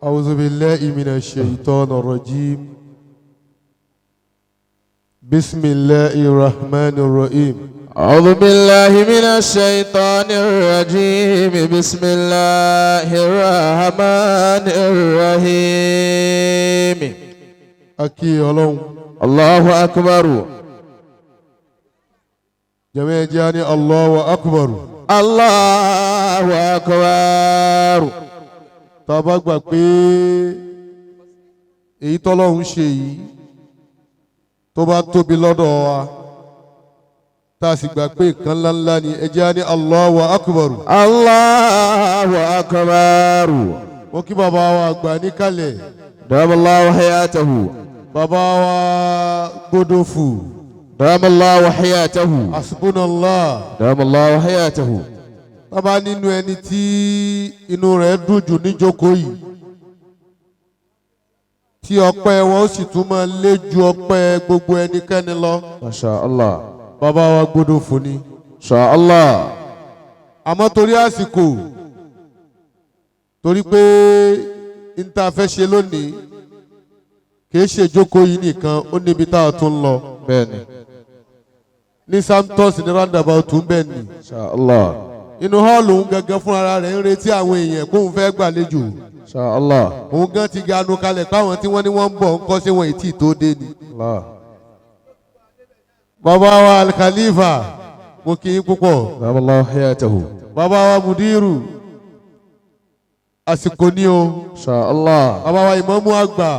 أعوذ بالله من الشيطان الرجيم. بسم الله الرحمن الرحيم. أعوذ بالله من الشيطان الرجيم. بسم الله الرحمن الرحيم. أكي الله. الله أكبر. جميع جاني الله أكبر. الله أكبر. tá bá gbà pé èyí tọ́lọ́run ṣe yìí tó bá tóbi lọ́dọ̀ wa tá a sì gbà pé nǹkan ńláńlá ni ẹ jẹ́ á ní Allahu Akbar. Allahu Akbar. mo kí bàbá wa àgbà níkàlẹ̀. Damallahu hayatahu. bàbá wa Gbódòfù. Damallahu hayatahu. Hasbunallah. Damallahu hayatahu. Bàbá nínú ẹni tí inú rẹ̀ dùn jù níjókòó yìí tí ọpẹ́ wọn ó sì tún máa lé ju ọpẹ́ gbogbo ẹnikẹ́ni lọ. Masha Allah. Bàbá wa Gbódòfù ni. Masha Allah. Àmọ́ torí àsìkò torí pé n ta fẹ́ ṣe lónìí kìí ṣe ìjókòó yìí nìkan ó níbi tá a tún lọ. Bẹ́ẹ̀ni. Ní Santos ní roundabout tún bẹ́ẹ̀ ni. Masha Allah. Inú họ́ọ̀lù òun gangan fúnra rẹ̀ ń retí àwọn èèyàn kóun fẹ́ gbàlejò. Masha Allah. Òun gan ti ganu kalẹ̀ káwọn tí wọ́n ní wọ́n ń bọ̀ ń kọ́ sí wọn ètí tó dé ni. Allah. Bàbá wa Al-Khalifa mo kì í púpọ̀. Damallahu hayatahu. Bàbá wa Mudiru àsìkò ní o. Masha Allah. Bàbá wa Ìmámù àgbà.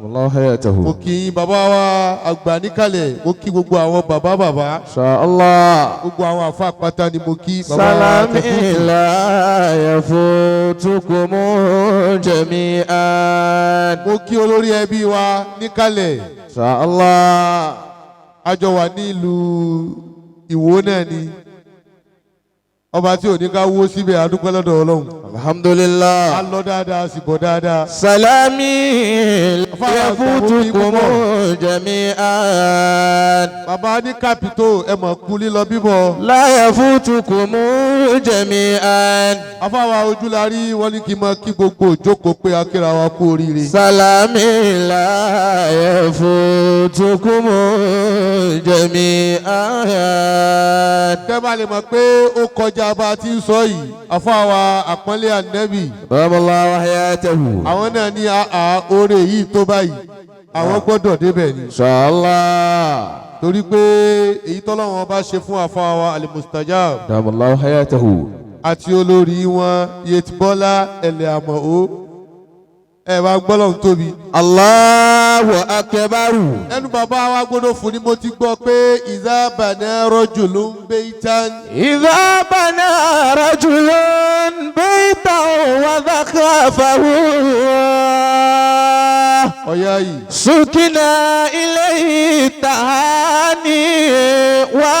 Damallahu hayatahu. Mo kì í bàbá wa àgbà níkàlẹ̀ mo kí gbogbo àwọn bàbá. Masha Allah. Gbogbo àwọn àfa àpáta ni mo kí. Salami la yafutukum jami'an. Mo kí olórí ẹbí wa níkàlẹ̀. Masha Allah. Àjọ wà ní ìlú Ìwó náà ni. Ọba tí ò ní ká wó síbẹ̀ adúpẹ́ lọ́dọ̀ Ọlọ́run. Alhamdulillah. A lọ dáadáa sì bọ̀ dáadáa. Salami yafutukum jami'an. Bàbá ní Kápítò ẹ mọ̀ kú lílọ bíbọ̀. La yafutukum jami'an. Afáwa Ojúlarí wọ́n ní kí n máa kí gbogbo òjókòó pé akéra wa kú oríire. Salami la yafutukum jami'an. Kẹ́ bá lè mọ̀ pé ó kọjá bá a ti ń sọ yìí. Afáwa àpọ́nlé Ànábì. Damallahu hayatahu. Àwọn náà ní àá oore yìí tó báyìí. Àwọn gbọ́dọ̀ débẹ̀ ni. Masha Allah. Torí pé èyí tọ́lọ́wọ́n bá ṣe fún àfáwa Al-Mustajab Damallahu hayatahu. àti olórí wọn Yetbọ́lá ẹ̀lẹ́ àmọ́ ó ẹ wá gbọ́lọ́hún tóbi. Allahu akbaru. ẹnu bàbá wa Gbódòfù ni mo ti gbọ́ pé idha bana rajulun baytan. Idha bana rajulun baytan wa dhakhafahu. Ọ̀yá yìí. Sukina ilayhi tahani wa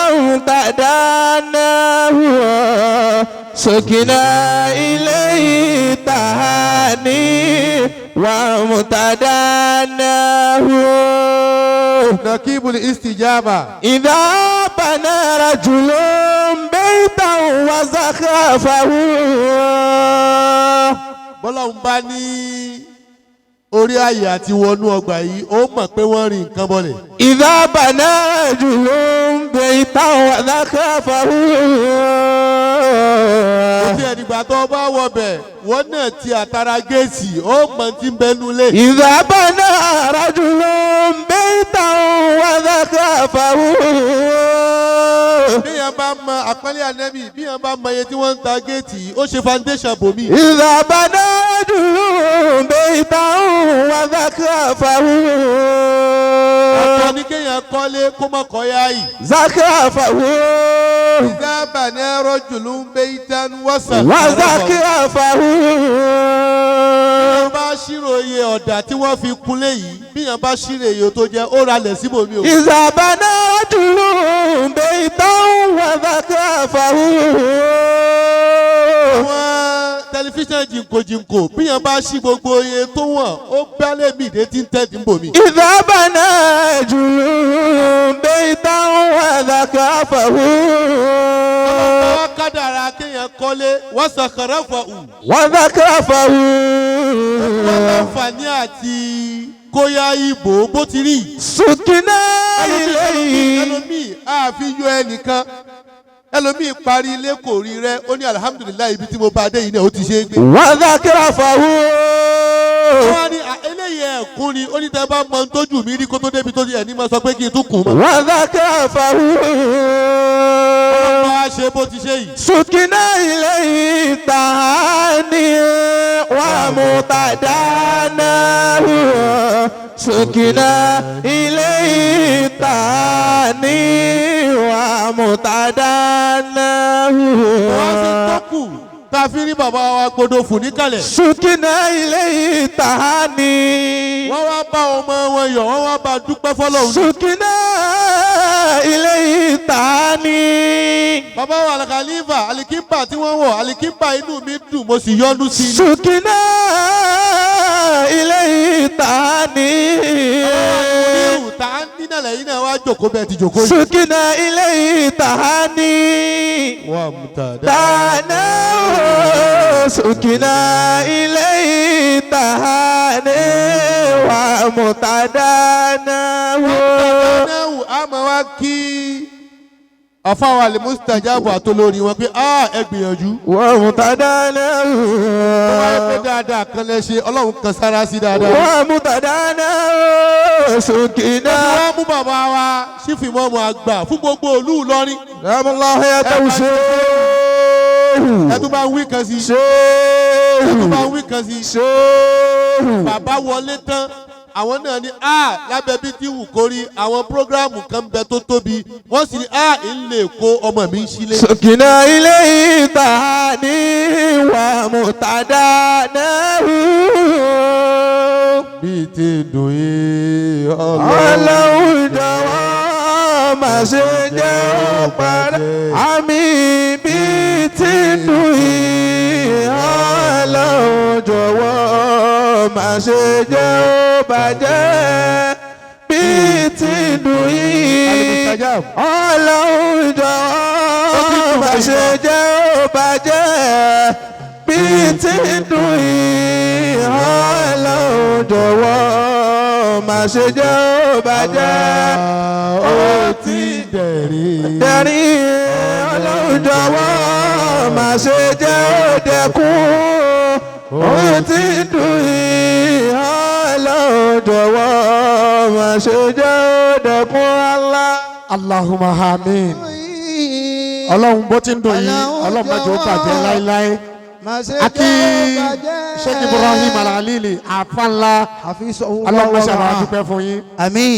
tadanahu. Sukina ilayhi tahani wa mutadanahu. Nakibul istijaba. Idha bana rajulun baytan wa zakhafahu. Bọ́lọ́hún bá ní orí ààyè àti wọnú ọgbà yìí ó mọ̀ pé wọ́n rí nǹkan bọ́lẹ̀. Idha bana rajulun baytan wa zakhafahu. Ó ti ẹ̀dìgbà tó bá wọ bẹ̀ wọ́n náà ti àtàrà géètì ó mọ̀ tí ń bẹnu lé. Idha bana rajulun baytan wa zakhafahu. Bíyàn bá mọ àpẹẹlẹ Ànábì bíyàn bá mọ iye tí wọ́n ń ta géètì ó ṣe foundation bòmí. Idha bana rajulun baytan wa zakhafahu. Ọ̀tọ̀ ni kéèyàn kọ́lé kó mọ̀ kọ́ yá yìí. Zakhafahu. Idha bana rajulun baytan wa zakhafahu. Bíyàn bá ṣírò iye ọ̀dà tí wọ́n fi kunlé yìí bíyàn bá ṣírò iye tó jẹ́ ó ralẹ̀ síbòmí o. Idha bana rajulun baytan wa zakhafahu. Àwọn tẹlifíṣàn jìnkòjìnkò bíyàn bá ṣí gbogbo iye tó wọ̀n ó bẹ́lẹ̀ mí dé tí ń tẹ́ tí ń bò mí. Idha bana rajulun baytan wa zakhafahu. Ọlọ́pàá kádàrá kéèyàn kọ́lé wọ́n sàkàrà fà ù. wa zakhafahu. láǹfààní àti kóyá ìbò bó ti rí. sùkínà ilayhi. ẹlòmíì àfi yọ ẹnìkan ẹlòmíì parí ilé kò rí rẹ ó ní alihamudulilayi ibi tí mo bá dé yìí náà ó ti ṣe é gbé. wa dhakarahu. wọ́n á ní eléyìí ẹ̀kún ni ó ní tẹ́ bá mọ ohun tójú mi rí kó tó débi tó di ẹ̀ ní mo sọ pé kí n tún kùn mọ́. wa dhakarahu. wọ́n á ṣe bó ti ṣe yìí. sùkínà ilayhi tahani wa mutadanahu. sùkínà ilayhi tahani wa mutadanahu. wọ́n á ṣe tọ́kù tá a fi rí bàbá wa gbọdọ̀ fún níkàlẹ̀. sùkínà ilayhi tahani. wọ́n wá bá ọmọ wọn yọ̀ wọ́n wá bá dúpẹ́ fọlọ́run. sùkínà ilayhi tahani. bàbá wa alikalifa alikimba tí wọ́n wọ̀ alikimba inú mi dùn mo sì yọ́nú sí i. sùkínà ilayhi tahani. irú tá a nínà lẹ́yìn náà wá jòkó bẹ́ẹ̀ ti jòkó yìí. sùkínà ilayhi tahani. wà á mú ta dá. tahana sùkínà ilayhi tahani wa mutadanahu. náwó a máa wá kí afáwọn alimustajabu àtolórí wọn pé ẹ gbìyànjú. wa mutadanahu. wọ́n máa ń pẹ́ dáadáa kan lẹ́ ṣe ọlọ́run kan sára sí dáadáa. wa mutadanahu sùkínà. wọ́n mú bàbá wa sífìmọ́mù àgbà fún gbogbo ìlú Ìlọrin. Ramallahu ya tawṣe. ẹ tún bá ń wí kan sí. ẹ tún bá ń wí kan sí. bàbá wọlé tán àwọn náà ní lábẹ́ bí tí wù kórí àwọn prógráàmù kan bẹ tó tóbi wọ́n sì ní ń lè kó ọmọ mi sílé. sùkínà ilayhi tahani wa mutadanahu. bíi ti dùn yín Ọlọ́run jọ̀wọ́ má ṣe jẹ́ ó parẹ́ àmì bíi ti dùn yín. Ọlọ́run jọ̀wọ́ má ṣe jẹ́ ó bàjẹ́ bíi ti dùn yín. Ọlọ́run jọ̀wọ́ má ṣe jẹ́ ó bàjẹ́ bíi ti dùn yín. Ọlọ́run jọ̀wọ́ má ṣe jẹ́ ó bàjẹ́ ó ti dẹ̀rín. Ọlọ́run jọ̀wọ́ má ṣe jẹ́ ó dẹkùn ó ti dùn yín. Ọlọ́run jọ̀wọ́ má ṣe jẹ́ ó dẹkùn. Allahumma amin. Ọlọ́run bó ti ń dùn yín ọlọ́run má jẹ́ ó bàjẹ́ láéláé. Aki Sheikh Ibrahim Al-Alili àfànlá ọlọ́run ṣàbà dúpẹ́ fún yín. Àmín.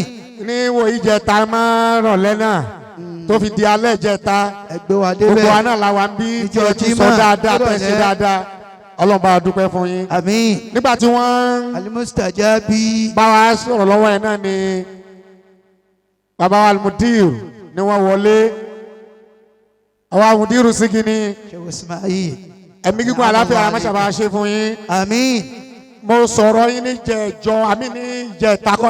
ní wo ìjẹta máa rọ̀lẹ́ náà tó fi di alẹ́ ìjẹta ẹgbẹ́ wa débẹ̀ gbogbo wa náà la wà ń bí tí ẹ ti sọ dáadáa tẹ̀ ṣe dáadáa ọlọ́run bá dúpẹ́ fún yín. Àmín. nígbà tí wọ́n Al-Mustajabi bá wa sọ̀rọ̀ lọ́wọ́ ẹ̀ náà ni bàbá wa Al-Mudir ni wọ́n wọlé àwọn Al-Mudir sígi ni Sheikh Ismail. ẹ̀mí gígùn àlàáfíà amáṣàbà ṣe fún yín. Àmín. mo sọ̀rọ̀ yín ní jẹ̀jọ́ àmì ní jẹ̀takọ́